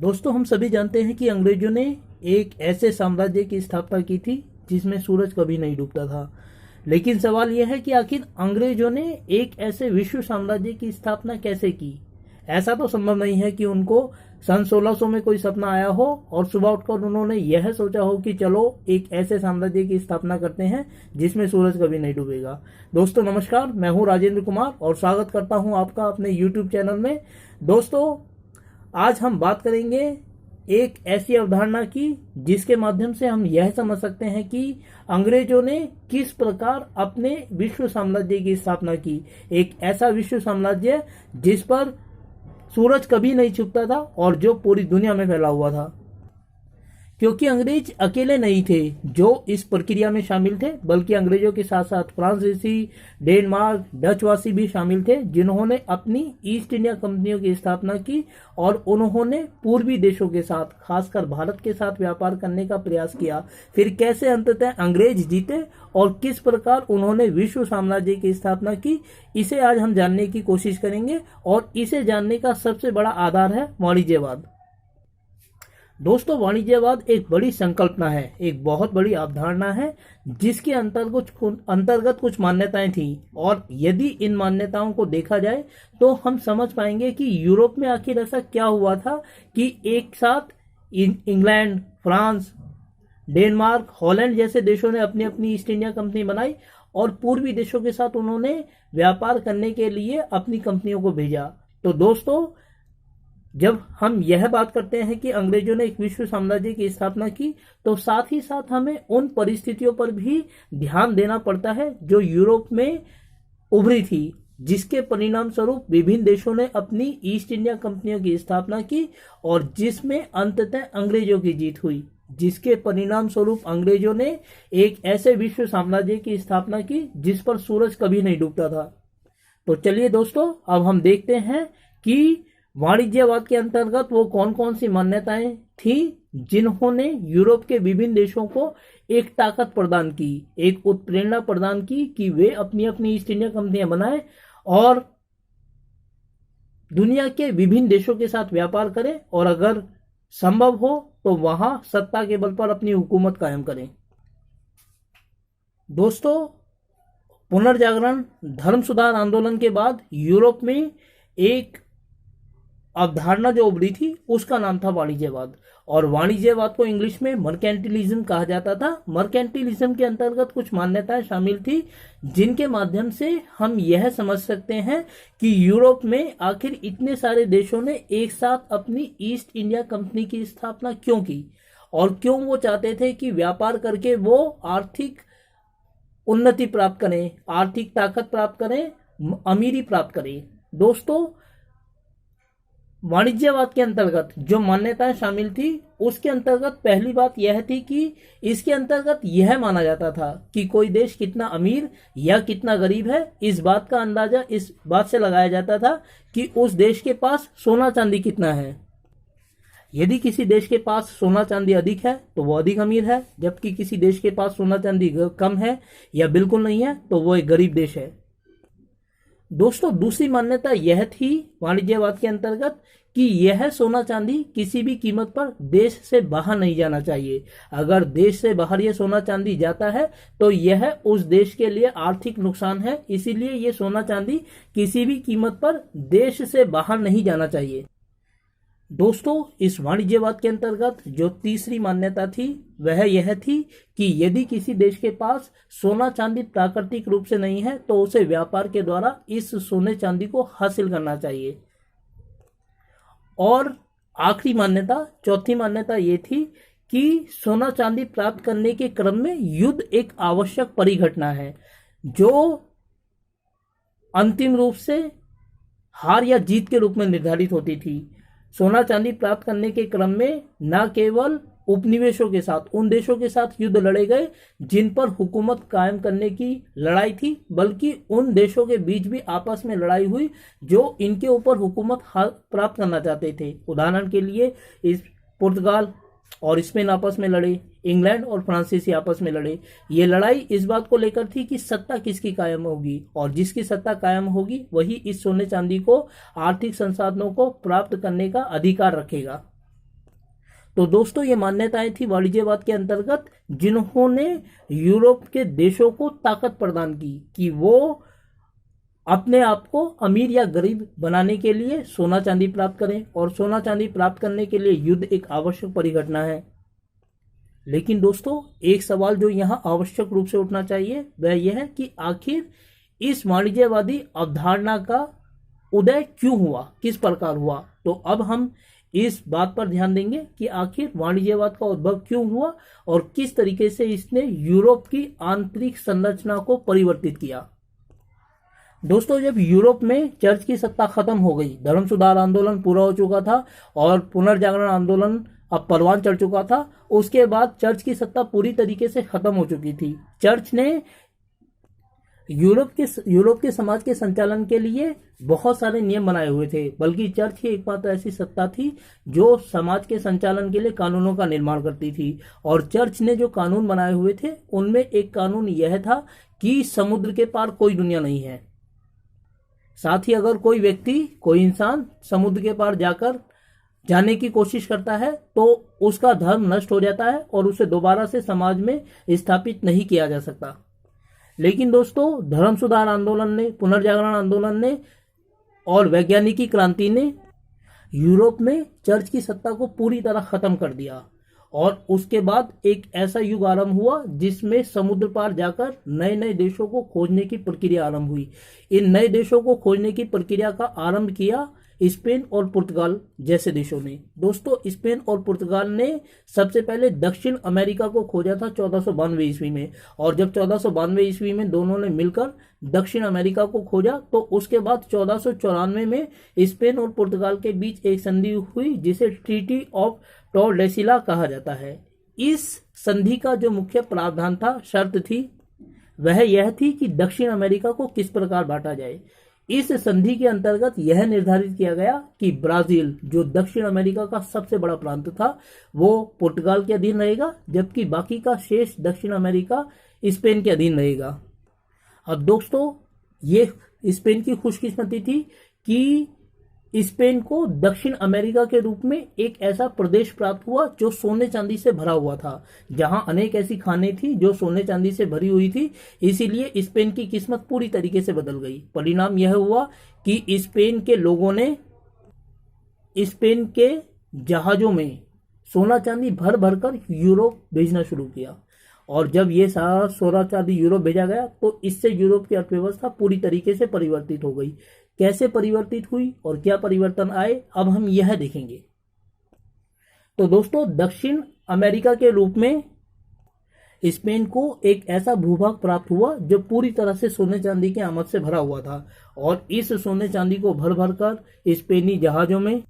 दोस्तों, हम सभी जानते हैं कि अंग्रेजों ने एक ऐसे साम्राज्य की स्थापना की थी जिसमें सूरज कभी नहीं डूबता था। लेकिन सवाल यह है कि आखिर अंग्रेजों ने एक ऐसे विश्व साम्राज्य की स्थापना कैसे की। ऐसा तो संभव नहीं है कि उनको सन 1600 में कोई सपना आया हो और सुबह उठकर उन्होंने यह सोचा हो कि चलो एक ऐसे साम्राज्य की स्थापना करते हैं जिसमें सूरज कभी नहीं डूबेगा। दोस्तों नमस्कार, मैं हूं राजेंद्र कुमार और स्वागत करता हूं आपका अपने YouTube चैनल में। दोस्तों, आज हम बात करेंगे एक ऐसी अवधारणा की जिसके माध्यम से हम यह समझ सकते हैं कि अंग्रेजों ने किस प्रकार अपने विश्व साम्राज्य की स्थापना की। एक ऐसा विश्व साम्राज्य जिस पर सूरज कभी नहीं छुपता था और जो पूरी दुनिया में फैला हुआ था, क्योंकि अंग्रेज अकेले नहीं थे जो इस प्रक्रिया में शामिल थे, बल्कि अंग्रेजों के साथ साथ फ्रांसीसी, डेनमार्क, डचवासी भी शामिल थे जिन्होंने अपनी ईस्ट इंडिया कंपनियों की स्थापना की और उन्होंने पूर्वी देशों के साथ, खासकर भारत के साथ व्यापार करने का प्रयास किया। फिर कैसे अंततः अंग्रेज जीते और किस प्रकार उन्होंने विश्व साम्राज्य की स्थापना की, इसे आज हम जानने की कोशिश करेंगे। और इसे जानने का सबसे बड़ा आधार है वाणिज्यवाद। दोस्तों, वाणिज्यवाद एक बड़ी संकल्पना है, एक बहुत बड़ी अवधारणा है जिसके अंतर्गत कुछ मान्यताएं थी। और यदि इन मान्यताओं को देखा जाए तो हम समझ पाएंगे कि यूरोप में आखिर ऐसा क्या हुआ था कि एक साथ इंग्लैंड, फ्रांस, डेनमार्क, हॉलैंड जैसे देशों ने अपनी अपनी ईस्ट इंडिया कंपनी बनाई और पूर्वी देशों के साथ उन्होंने व्यापार करने के लिए अपनी कंपनियों को भेजा। तो दोस्तों, जब हम यह बात करते हैं कि अंग्रेजों ने एक विश्व साम्राज्य की स्थापना की, तो साथ ही साथ हमें उन परिस्थितियों पर भी ध्यान देना पड़ता है जो यूरोप में उभरी थी, जिसके परिणाम स्वरूप विभिन्न देशों ने अपनी ईस्ट इंडिया कंपनियों की स्थापना की और जिसमें अंततः अंग्रेजों की जीत हुई, जिसके परिणाम स्वरूप अंग्रेजों ने एक ऐसे विश्व साम्राज्य की स्थापना की जिस पर सूरज कभी नहीं डूबता था। तो चलिए दोस्तों, अब हम देखते हैं कि वाणिज्यवाद के अंतर्गत वो कौन कौन सी मान्यताएं थी जिन्होंने यूरोप के विभिन्न देशों को एक ताकत प्रदान की, एक उत्प्रेरणा प्रदान की कि वे अपनी अपनी ईस्ट इंडिया कंपनियां बनाएं और दुनिया के विभिन्न देशों के साथ व्यापार करें और अगर संभव हो तो वहां सत्ता के बल पर अपनी हुकूमत कायम करें। दोस्तों, पुनर्जागरण धर्म सुधार आंदोलन के बाद यूरोप में एक अवधारणा जो उभरी थी उसका नाम था वाणिज्यवाद। और वाणिज्यवाद को इंग्लिश में मर्केंटिलिज्म कहा जाता था। मर्केंटिलिज्म के अंतर्गत कुछ मान्यताएं शामिल थी जिनके माध्यम से हम यह समझ सकते हैं कि यूरोप में आखिर इतने सारे देशों ने एक साथ अपनी ईस्ट इंडिया कंपनी की स्थापना क्यों की और क्यों वो चाहते थे कि व्यापार करके वो आर्थिक उन्नति प्राप्त करें, आर्थिक ताकत प्राप्त करें, अमीरी प्राप्त करें। दोस्तों, वाणिज्यवाद के अंतर्गत जो मान्यताएं शामिल थी उसके अंतर्गत पहली बात यह थी कि इसके अंतर्गत यह माना जाता था कि कोई देश कितना अमीर या कितना गरीब है, इस बात का अंदाजा इस बात से लगाया जाता था कि उस देश के पास सोना चांदी कितना है। यदि किसी देश के पास सोना चांदी अधिक है तो वो अधिक अमीर है, जबकि किसी देश के पास सोना चांदी कम है या बिल्कुल नहीं है तो वो एक गरीब देश है। दोस्तों, दूसरी मान्यता यह थी वाणिज्यवाद के अंतर्गत कि यह सोना चांदी किसी भी कीमत पर देश से बाहर नहीं जाना चाहिए। अगर देश से बाहर यह सोना चांदी जाता है तो यह उस देश के लिए आर्थिक नुकसान है, इसीलिए यह सोना चांदी किसी भी कीमत पर देश से बाहर नहीं जाना चाहिए। दोस्तों, इस वाणिज्यवाद के अंतर्गत जो तीसरी मान्यता थी वह यह थी कि यदि किसी देश के पास सोना चांदी प्राकृतिक रूप से नहीं है तो उसे व्यापार के द्वारा इस सोने चांदी को हासिल करना चाहिए। और आखिरी मान्यता, चौथी मान्यता ये थी कि सोना चांदी प्राप्त करने के क्रम में युद्ध एक आवश्यक परिघटना है जो अंतिम रूप से हार या जीत के रूप में निर्धारित होती थी। सोना चांदी प्राप्त करने के क्रम में न केवल उपनिवेशों के साथ, उन देशों के साथ युद्ध लड़े गए जिन पर हुकूमत कायम करने की लड़ाई थी, बल्कि उन देशों के बीच भी आपस में लड़ाई हुई जो इनके ऊपर हुकूमत प्राप्त करना चाहते थे। उदाहरण के लिए इस पुर्तगाल और स्पेन आपस में लड़े, इंग्लैंड और फ्रांसीसी आपस में लड़े। ये लड़ाई इस बात को लेकर थी कि सत्ता किसकी कायम होगी, और जिसकी सत्ता कायम होगी वही इस सोने चांदी को, आर्थिक संसाधनों को प्राप्त करने का अधिकार रखेगा। तो दोस्तों ये मान्यताएं थी वाणिज्यवाद के अंतर्गत, जिन्होंने यूरोप के देशों को ताकत प्रदान की कि वो अपने आप को अमीर या गरीब बनाने के लिए सोना चांदी प्राप्त करें, और सोना चांदी प्राप्त करने के लिए युद्ध एक आवश्यक परिघटना है। लेकिन दोस्तों एक सवाल जो यहाँ आवश्यक रूप से उठना चाहिए वह यह है कि आखिर इस वाणिज्यवादी अवधारणा का उदय क्यों हुआ, किस प्रकार हुआ। तो अब हम इस बात पर ध्यान देंगे कि आखिर वाणिज्यवाद का उद्भव क्यों हुआ और किस तरीके से इसने यूरोप की आंतरिक संरचना को परिवर्तित किया। दोस्तों जब यूरोप में चर्च की सत्ता खत्म हो गई, धर्म सुधार आंदोलन पूरा हो चुका था और पुनर्जागरण आंदोलन अब परवान चढ़ चुका था, उसके बाद चर्च की सत्ता पूरी तरीके से खत्म हो चुकी थी। चर्च ने यूरोप के समाज के संचालन के लिए बहुत सारे नियम बनाए हुए थे, बल्कि चर्च ही एकमात्र ऐसी सत्ता थी जो समाज के संचालन के लिए कानूनों का निर्माण करती थी। और चर्च ने जो कानून बनाए हुए थे उनमें एक कानून यह था कि समुद्र के पार कोई दुनिया नहीं है। साथ ही अगर कोई व्यक्ति, कोई इंसान समुद्र के पार जाने की कोशिश करता है तो उसका धर्म नष्ट हो जाता है और उसे दोबारा से समाज में स्थापित नहीं किया जा सकता। लेकिन दोस्तों धर्म सुधार आंदोलन ने, पुनर्जागरण आंदोलन ने और वैज्ञानिकी क्रांति ने यूरोप में चर्च की सत्ता को पूरी तरह खत्म कर दिया। और उसके बाद एक ऐसा युग आरंभ हुआ जिसमें समुद्र पार जाकर नए नए देशों को खोजने की प्रक्रिया आरंभ हुई। इन नए देशों को खोजने की प्रक्रिया का आरंभ किया स्पेन और पुर्तगाल जैसे देशों ने। दोस्तों स्पेन और पुर्तगाल ने सबसे पहले दक्षिण अमेरिका को खोजा था 1492 ईस्वी में, और जब 1492 ईस्वी में दोनों ने मिलकर दक्षिण अमेरिका को खोजा तो उसके बाद 1494 में स्पेन और पुर्तगाल के बीच एक संधि हुई जिसे ट्रीटी ऑफ टॉर्डेसिला कहा जाता है। इस संधि का जो मुख्य प्रावधान था, शर्त थी, वह यह थी कि दक्षिण अमेरिका को किस प्रकार बांटा जाए। इस संधि के अंतर्गत यह निर्धारित किया गया कि ब्राजील, जो दक्षिण अमेरिका का सबसे बड़ा प्रांत था, वो पुर्तगाल के अधीन रहेगा, जबकि बाकी का शेष दक्षिण अमेरिका स्पेन के अधीन रहेगा। अब दोस्तों ये स्पेन की खुशकिस्मती थी कि स्पेन को दक्षिण अमेरिका के रूप में एक ऐसा प्रदेश प्राप्त हुआ जो सोने चांदी से भरा हुआ था, जहां अनेक ऐसी खानें थी जो सोने चांदी से भरी हुई थी। इसीलिए स्पेन की किस्मत पूरी तरीके से बदल गई। परिणाम यह हुआ कि स्पेन के लोगों ने स्पेन के जहाजों में सोना चांदी भर भर कर यूरोप भेजना शुरू किया, और जब ये सारा सोना चांदी यूरोप भेजा गया तो इससे यूरोप की अर्थव्यवस्था पूरी तरीके से परिवर्तित हो गई। कैसे परिवर्तित हुई और क्या परिवर्तन आए, अब हम यह देखेंगे। तो दोस्तों दक्षिण अमेरिका के रूप में स्पेन को एक ऐसा भूभाग प्राप्त हुआ जो पूरी तरह से सोने चांदी की आमद से भरा हुआ था, और इस सोने चांदी को भर भर कर स्पेनी जहाजों में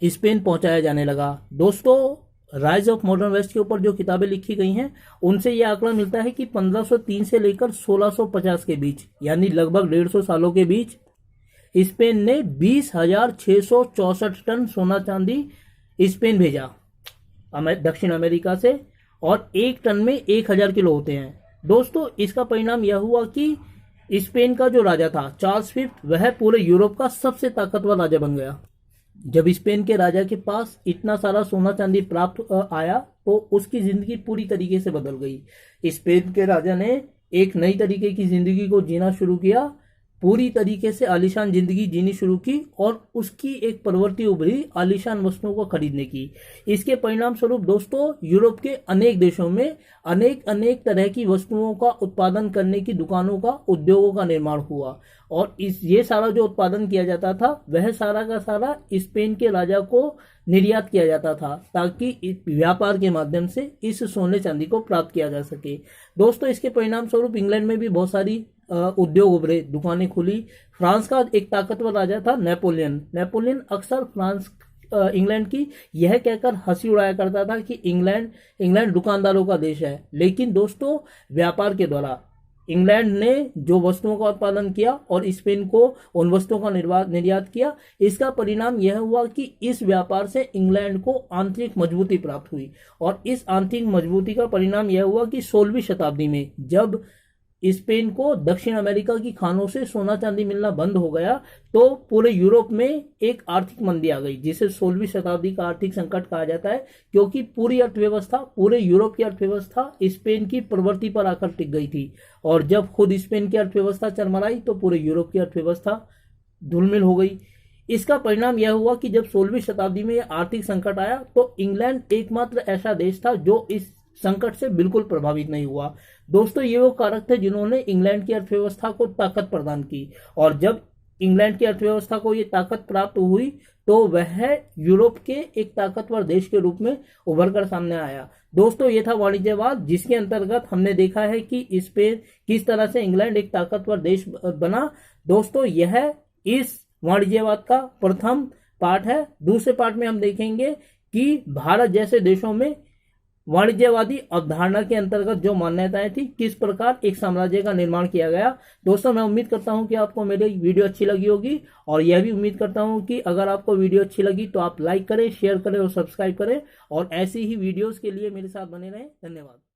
स्पेन पहुंचाया जाने लगा। दोस्तों राइज ऑफ मॉडर्न वेस्ट के ऊपर जो किताबें लिखी गई हैं उनसे यह आंकड़ा मिलता है कि 1503 से लेकर 1650 के बीच, यानी लगभग 150 सालों के बीच, स्पेन ने 20,664 टन सोना चांदी स्पेन भेजा दक्षिण अमेरिका से, और एक टन में 1000 किलो होते हैं। दोस्तों इसका परिणाम यह हुआ कि स्पेन का जो राजा था चार्ल्स फिफ्थ, वह पूरे यूरोप का सबसे ताकतवर राजा बन गया। जब स्पेन के राजा के पास इतना सारा सोना चांदी प्राप्त आया तो उसकी जिंदगी पूरी तरीके से बदल गई। स्पेन के राजा ने एक नई तरीके की जिंदगी को जीना शुरू किया, पूरी तरीके से आलीशान जिंदगी जीनी शुरू की, और उसकी एक प्रवृत्ति उभरी आलीशान वस्तुओं को खरीदने की। इसके परिणाम स्वरूप दोस्तों यूरोप के अनेक देशों में अनेक तरह की वस्तुओं का उत्पादन करने की दुकानों का, उद्योगों का निर्माण हुआ, और ये सारा जो उत्पादन किया जाता था वह सारा का सारा स्पेन के राजा को निर्यात किया जाता था, ताकि व्यापार के माध्यम से इस सोने चांदी को प्राप्त किया जा सके। दोस्तों इसके परिणाम स्वरूप इंग्लैंड में भी बहुत सारी उद्योग उभरे, दुकानें खुली। फ्रांस का एक ताकतवर राजा था नेपोलियन अक्सर इंग्लैंड की यह कहकर हंसी उड़ाया करता था कि इंग्लैंड दुकानदारों का देश है। लेकिन दोस्तों व्यापार के द्वारा इंग्लैंड ने जो वस्तुओं का उत्पादन किया और स्पेन को उन वस्तुओं का निर्यात किया, इसका परिणाम यह हुआ कि इस व्यापार से इंग्लैंड को आंतरिक मजबूती प्राप्त हुई, और इस आंतरिक मजबूती का परिणाम यह हुआ कि 16वीं शताब्दी में जब स्पेन को दक्षिण अमेरिका की खानों से सोना चांदी मिलना बंद हो गया तो पूरे यूरोप में एक आर्थिक मंदी आ गई, जिसे 16वीं शताब्दी का आर्थिक संकट कहा जाता है, क्योंकि पूरी अर्थव्यवस्था, पूरे यूरोप की अर्थव्यवस्था स्पेन की प्रवृत्ति पर आकर टिक गई थी। और जब खुद स्पेन की अर्थव्यवस्था चरमराई तो पूरे यूरोप की अर्थव्यवस्था धूलमिल हो गई। इसका परिणाम यह हुआ कि जब 16वीं शताब्दी में यह आर्थिक संकट आया तो इंग्लैंड एकमात्र ऐसा देश था जो इस संकट से बिल्कुल प्रभावित नहीं हुआ। दोस्तों, ये वो कारक थे जिन्होंने इंग्लैंड की अर्थव्यवस्था को ताकत प्रदान की, और जब इंग्लैंड की अर्थव्यवस्था को ये ताकत प्राप्त हुई तो वह यूरोप के एक ताकतवर देश के रूप में उभर कर सामने आया। दोस्तों, ये था वाणिज्यवाद, जिसके अंतर्गत हमने देखा है कि स्पेन किस तरह से इंग्लैंड एक ताकतवर देश बना। दोस्तों, यह इस वाणिज्यवाद का प्रथम पार्ट है। दूसरे पार्ट में हम देखेंगे कि भारत जैसे देशों में वाणिज्यवादी अवधारणा के अंतर्गत जो मान्यताएं थी, किस प्रकार एक साम्राज्य का निर्माण किया गया। दोस्तों, मैं उम्मीद करता हूं कि आपको मेरी वीडियो अच्छी लगी होगी, और यह भी उम्मीद करता हूं कि अगर आपको वीडियो अच्छी लगी तो आप लाइक करें, शेयर करें और सब्सक्राइब करें, और ऐसी ही वीडियोस के लिए मेरे साथ बने रहें। धन्यवाद।